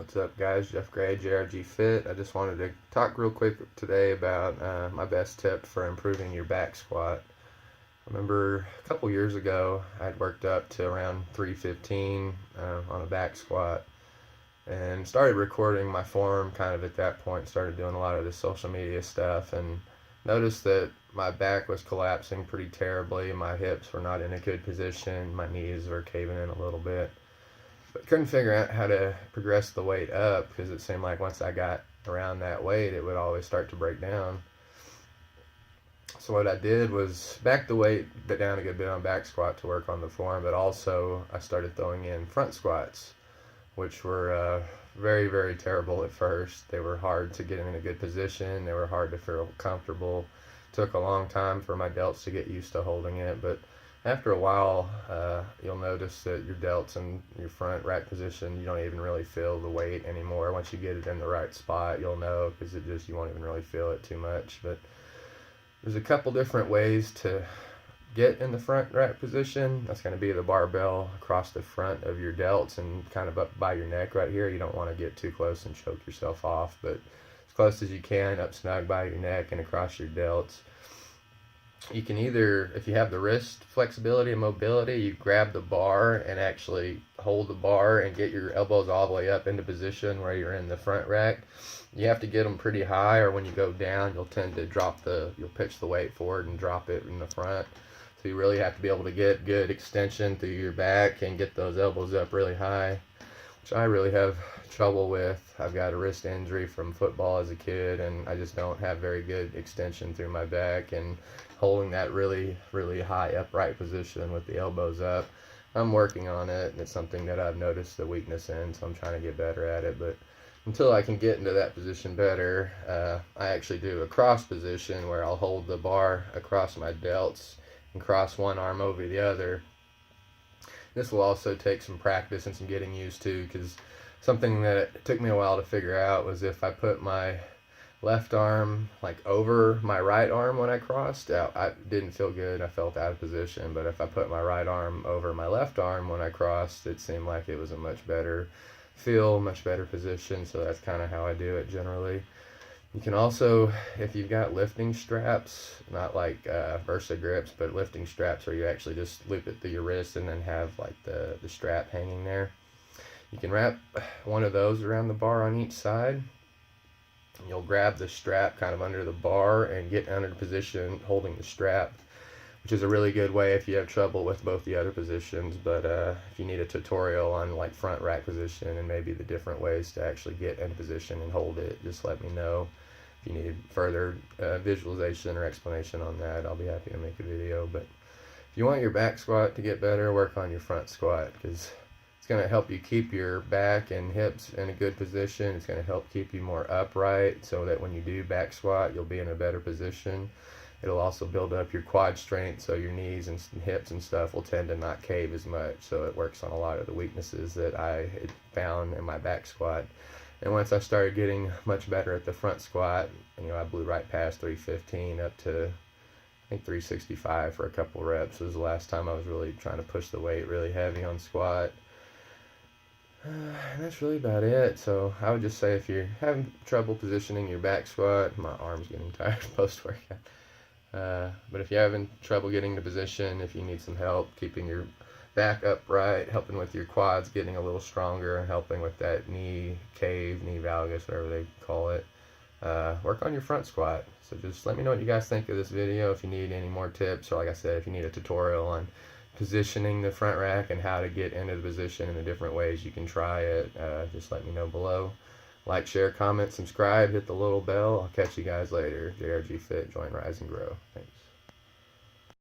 What's up, guys? Jeff Gray, JRG Fit. I just wanted to talk real quick today about my best tip for improving your back squat. I remember a couple years ago, I'd worked up to around 315 on a back squat and started recording my form kind of at that point, started doing a lot of the social media stuff, and noticed that my back was collapsing pretty terribly. My hips were not in a good position. My knees were caving in a little bit. But couldn't figure out how to progress the weight up because it seemed like once I got around that weight, it would always start to break down. So what I did was back the weight down a good bit on back squat to work on the form, but also I started throwing in front squats, which were very, very terrible at first. They were hard to get in a good position. They were hard to feel comfortable. Took a long time for my delts to get used to holding it, but after a while, you'll notice that your delts and your front rack position, you don't even really feel the weight anymore. Once you get it in the right spot, you'll know because you won't even really feel it too much. But there's a couple different ways to get in the front rack position. That's going to be the barbell across the front of your delts and kind of up by your neck right here. You don't want to get too close and choke yourself off, but as close as you can, up snug by your neck and across your delts. You can either, if you have the wrist flexibility and mobility, you grab the bar and actually hold the bar and get your elbows all the way up into position where you're in the front rack. You have to get them pretty high, or when you go down, you'll tend to you'll pitch the weight forward and drop it in the front. So you really have to be able to get good extension through your back and get those elbows up really high, which I really have trouble with. I've got a wrist injury from football as a kid, and I just don't have very good extension through my back, and holding that really, really high upright position with the elbows up. I'm working on it, and it's something that I've noticed the weakness in, so I'm trying to get better at it. But until I can get into that position better, I actually do a cross position where I'll hold the bar across my delts and cross one arm over the other. This will also take some practice and some getting used to, because something that took me a while to figure out was if I put my left arm like over my right arm when I crossed out, I didn't feel good. I felt out of position. But if I put my right arm over my left arm when I crossed, it seemed like it was a much better feel, much better position. So that's kind of how I do it generally. You can also, if you've got lifting straps, not like Versa grips, but lifting straps where you actually just loop it through your wrist and then have like the strap hanging there. You can wrap one of those around the bar on each side. You'll grab the strap kind of under the bar and get under the position holding the strap, which is a really good way if you have trouble with both the other positions. But if you need a tutorial on like front rack position and maybe the different ways to actually get in position and hold it, just let me know. If you need further visualization or explanation on that, I'll be happy to make a video. But if you want your back squat to get better, work on your front squat, because it's going to help you keep your back and hips in a good position. It's going to help keep you more upright so that when you do back squat, you'll be in a better position. It'll also build up your quad strength, so your knees and hips and stuff will tend to not cave as much. So it works on a lot of the weaknesses that I had found in my back squat. And once I started getting much better at the front squat, I blew right past 315 up to, I think, 365 for a couple reps. It was the last time I was really trying to push the weight really heavy on squat. And that's really about it. So I would just say if you're having trouble positioning your back squat, my arm's getting tired post-workout. But if you're having trouble getting the position, if you need some help keeping your back upright, helping with your quads getting a little stronger, and helping with that knee cave, knee valgus, whatever they call it, work on your front squat. So just let me know what you guys think of this video. If you need any more tips, or like I said, if you need a tutorial on positioning the front rack and how to get into the position in the different ways you can try it, just let me know below. Like, share, comment, subscribe, hit the little bell. I'll catch you guys later. JRG Fit, join, rise, and grow. Thanks.